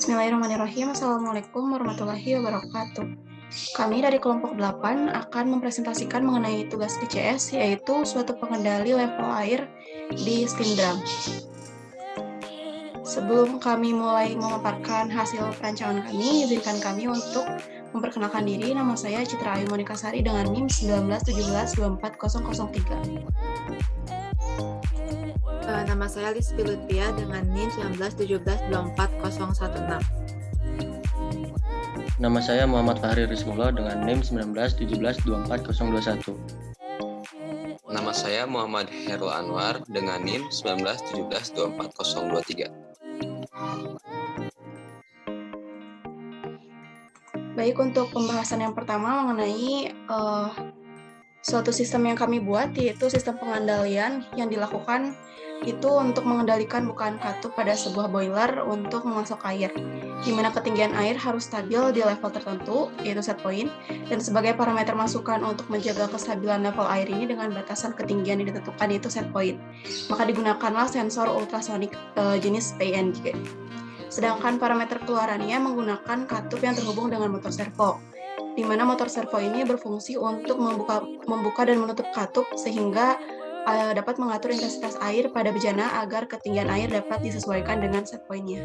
Bismillahirrahmanirrahim. Assalamualaikum warahmatullahi wabarakatuh. Kami dari kelompok 8 akan mempresentasikan mengenai tugas PCS, yaitu suatu pengendali level air di steam drum. Sebelum kami mulai memaparkan hasil perancangan kami, izinkan kami untuk memperkenalkan diri. Nama saya Citra Ayu Monika Sari dengan NIM 191724003. Nama saya Lispi Lutfia dengan NIM 191724016. Nama saya Muhammad Fahri Rizkullah dengan NIM 191724021. Nama saya Muhammad Herul Anwar dengan NIM 191724023. Baik, untuk pembahasan yang pertama mengenai suatu sistem yang kami buat, yaitu sistem pengendalian yang dilakukan itu untuk mengendalikan bukaan katup pada sebuah boiler untuk memasok air, di mana ketinggian air harus stabil di level tertentu, yaitu set point, dan sebagai parameter masukan untuk menjaga kestabilan level air ini dengan batasan ketinggian yang ditentukan, yaitu set point. Maka digunakanlah sensor ultrasonik jenis PNG. Sedangkan parameter keluarannya menggunakan katup yang terhubung dengan motor servo, di mana motor servo ini berfungsi untuk membuka dan menutup katup sehingga dapat mengatur intensitas air pada bejana agar ketinggian air dapat disesuaikan dengan set point-nya.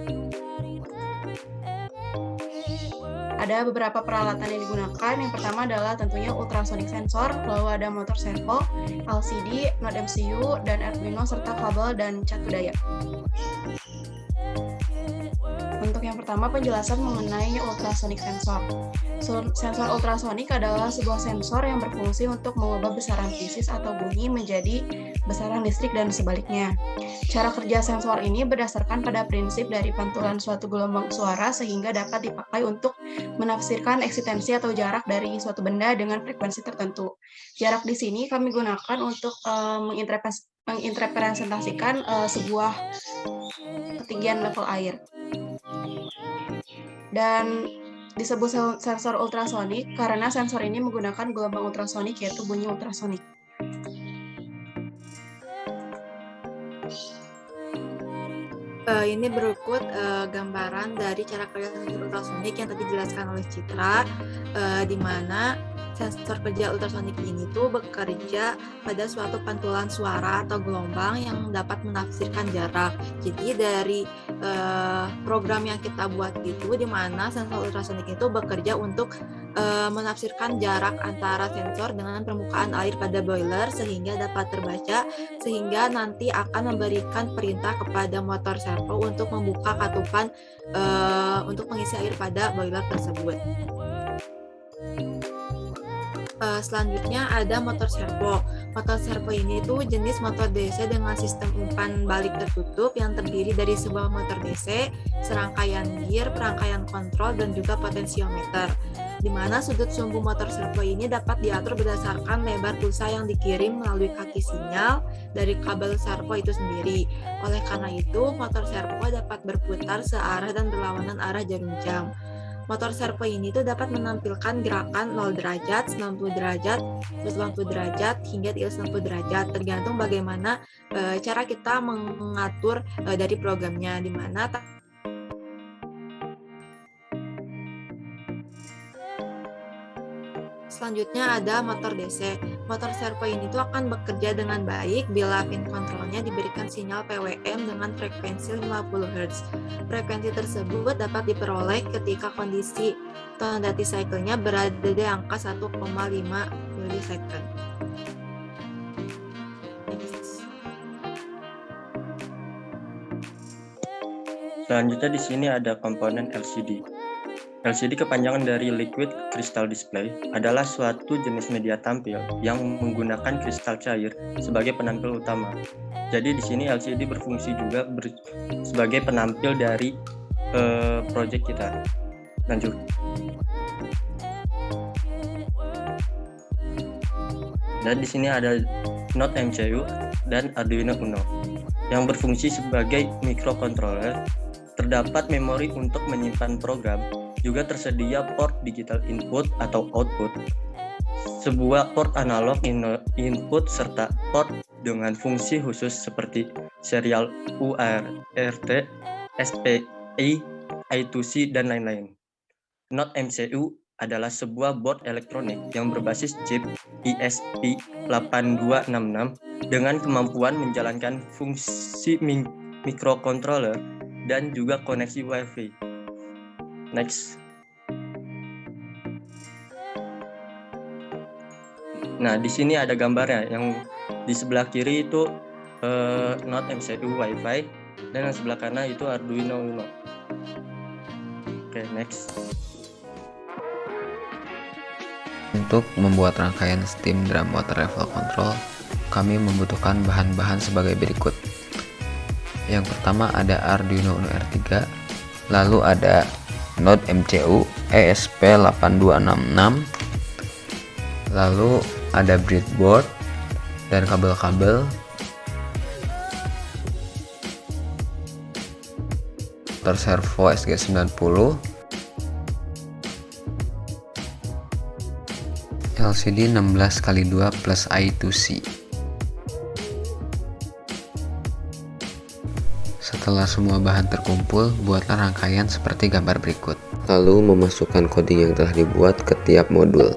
Ada beberapa peralatan yang digunakan. Yang pertama adalah tentunya ultrasonic sensor, lalu ada motor servo, LCD, node MCU, dan Arduino serta kabel dan cat budaya. Untuk yang pertama, penjelasan mengenai ultrasonic sensor. Sensor ultrasonik adalah sebuah sensor yang berfungsi untuk mengubah besaran fisis atau bunyi menjadi besaran listrik dan sebaliknya. Cara kerja sensor ini berdasarkan pada prinsip dari pantulan suatu gelombang suara sehingga dapat dipakai untuk menafsirkan eksistensi atau jarak dari suatu benda dengan frekuensi tertentu. Jarak di sini kami gunakan untuk menginterpretasikan sebuah ketinggian level air. Dan disebut sensor ultrasonik karena sensor ini menggunakan gelombang ultrasonik, yaitu bunyi ultrasonik. Ini berikut gambaran dari cara kerja sensor ultrasonik yang tadi dijelaskan oleh Citra, di mana sensor kerja ultrasonik ini tuh bekerja pada suatu pantulan suara atau gelombang yang dapat menafsirkan jarak. Jadi dari program yang kita buat itu, di mana sensor ultrasonik itu bekerja untuk menafsirkan jarak antara sensor dengan permukaan air pada boiler sehingga dapat terbaca, sehingga nanti akan memberikan perintah kepada motor servo untuk membuka katupan untuk mengisi air pada boiler tersebut. Selanjutnya ada motor servo. Motor servo ini tuh jenis motor DC dengan sistem umpan balik tertutup yang terdiri dari sebuah motor DC, serangkaian gear, perangkaian kontrol, dan juga potensiometer. Di mana sudut sumbu motor servo ini dapat diatur berdasarkan lebar pulsa yang dikirim melalui kaki sinyal dari kabel servo itu sendiri. Oleh karena itu, motor servo dapat berputar searah dan berlawanan arah jarum jam. Motor servo ini tuh dapat menampilkan gerakan 0 derajat, 90 derajat, 180 derajat, hingga 360 derajat, tergantung bagaimana cara kita mengatur dari programnya, di mana selanjutnya ada motor DC. Motor servo ini tuh akan bekerja dengan baik bila pin kontrolnya diberikan sinyal PWM dengan frekuensi 50 Hz. Frekuensi tersebut dapat diperoleh ketika kondisi tone-dati cycle-nya berada di angka 1,5 milisecond. Selanjutnya di sini ada komponen LCD. LCD kepanjangan dari Liquid Crystal Display adalah suatu jenis media tampil yang menggunakan kristal cair sebagai penampil utama. Jadi di sini LCD berfungsi juga sebagai penampil dari project kita. Lanjut. Dan di sini ada Node MCU dan Arduino Uno yang berfungsi sebagai microcontroller. Terdapat memori untuk menyimpan program. Juga tersedia port digital input atau output, sebuah port analog input, serta port dengan fungsi khusus seperti serial UART, SPI, I2C, dan lain-lain. Node MCU adalah sebuah board elektronik yang berbasis chip ESP8266 dengan kemampuan menjalankan fungsi microcontroller dan juga koneksi Wi-Fi. Next. Nah, di sini ada gambarnya. Yang di sebelah kiri itu Node MCU Wi-Fi, dan yang sebelah kanan itu Arduino Uno. Oke, next. Untuk membuat rangkaian steam drum water level control, kami membutuhkan bahan-bahan sebagai berikut. Yang pertama ada Arduino Uno R3, lalu ada Node MCU ESP8266, lalu ada breadboard dan kabel-kabel, motor servo SG90, LCD 16x2 plus I2C. Setelah semua bahan terkumpul, buatlah rangkaian seperti gambar berikut. Lalu memasukkan coding yang telah dibuat ke tiap modul.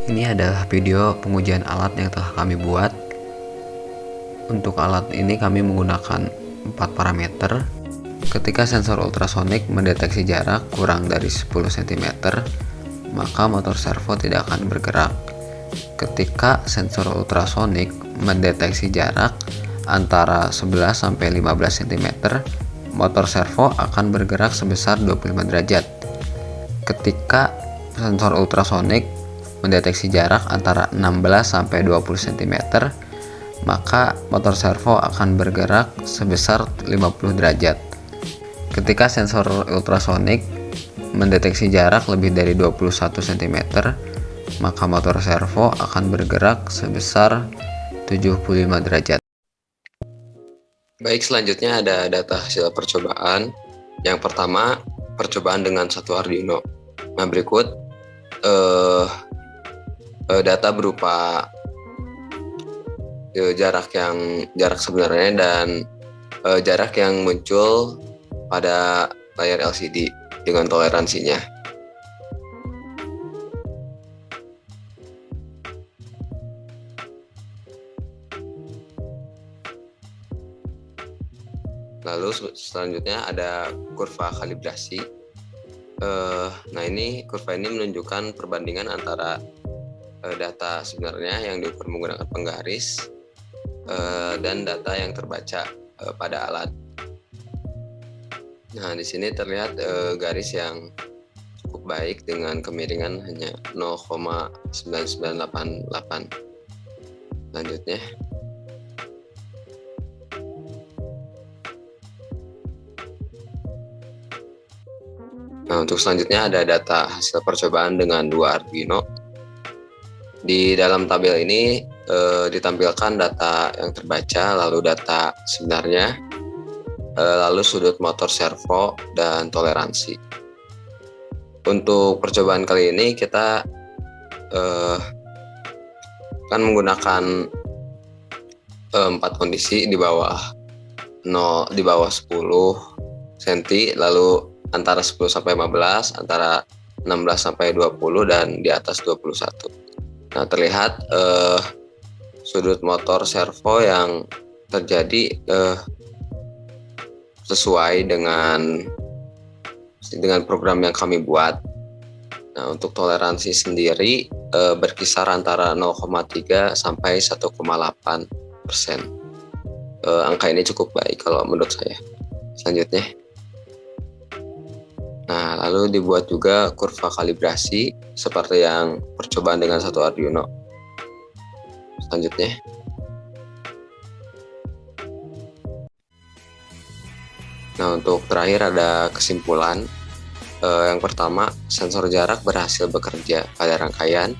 Ini adalah video pengujian alat yang telah kami buat. Untuk alat ini kami menggunakan 4 parameter. Ketika sensor ultrasonik mendeteksi jarak kurang dari 10 cm, maka motor servo tidak akan bergerak. Ketika sensor ultrasonik mendeteksi jarak antara 11 sampai 15 cm, motor servo akan bergerak sebesar 25 derajat. Ketika sensor ultrasonik mendeteksi jarak antara 16 sampai 20 cm, maka motor servo akan bergerak sebesar 50 derajat. Ketika sensor ultrasonik mendeteksi jarak lebih dari 21 cm, maka motor servo akan bergerak sebesar 75 derajat. Baik, selanjutnya ada data hasil percobaan. Yang pertama, percobaan dengan satu Arduino. Nah, berikut data berupa jarak sebenarnya dan jarak yang muncul pada layar LCD dengan toleransinya. Lalu selanjutnya ada kurva kalibrasi. Nah, kurva ini menunjukkan perbandingan antara data sebenarnya yang diukur menggunakan penggaris dan data yang terbaca pada alat. Nah, di sini terlihat garis yang cukup baik dengan kemiringan hanya 0,9988. Selanjutnya. Nah, untuk selanjutnya ada data hasil percobaan dengan dua Arduino. Di dalam tabel ini ditampilkan data yang terbaca, lalu data sebenarnya, lalu sudut motor servo, dan toleransi. Untuk percobaan kali ini kita akan menggunakan 4 kondisi di bawah 10 cm, lalu antara 10 sampai 15, antara 16 sampai 20, dan di atas 21. Nah, terlihat sudut motor servo yang terjadi sesuai dengan program yang kami buat. Nah, untuk toleransi sendiri berkisar antara 0,3 sampai 1,8%. Angka ini cukup baik kalau menurut saya. Selanjutnya. Nah, lalu dibuat juga kurva kalibrasi seperti yang percobaan dengan satu Arduino. Selanjutnya. Nah, untuk terakhir ada kesimpulan. Yang pertama, sensor jarak berhasil bekerja pada rangkaian.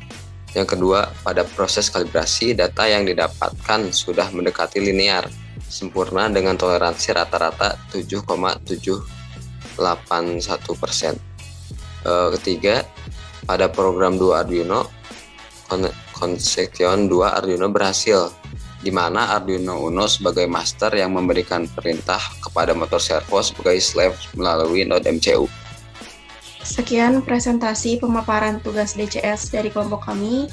Yang kedua, pada proses kalibrasi, data yang didapatkan sudah mendekati linear, sempurna dengan toleransi rata-rata 7,781%. Ketiga, pada program 2 Arduino, Concepcion 2 Arduino berhasil di mana Arduino Uno sebagai master yang memberikan perintah kepada motor servo sebagai slave melalui node MCU. Sekian presentasi pemaparan tugas DCS dari kelompok kami.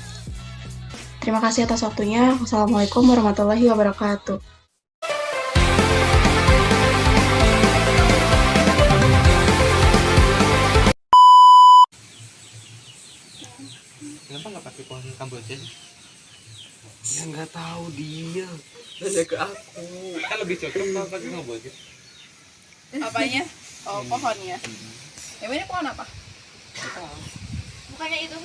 Terima kasih atas waktunya. Wassalamualaikum warahmatullahi wabarakatuh. Kenapa nggak pakai pohon kamboja sih? Ya nggak tahu dia. Nanya ke aku. Kan lebih cocok kalau pakai kamboja. Apanya? Oh, pohonnya. Emang ini pohon apa? Bukannya itu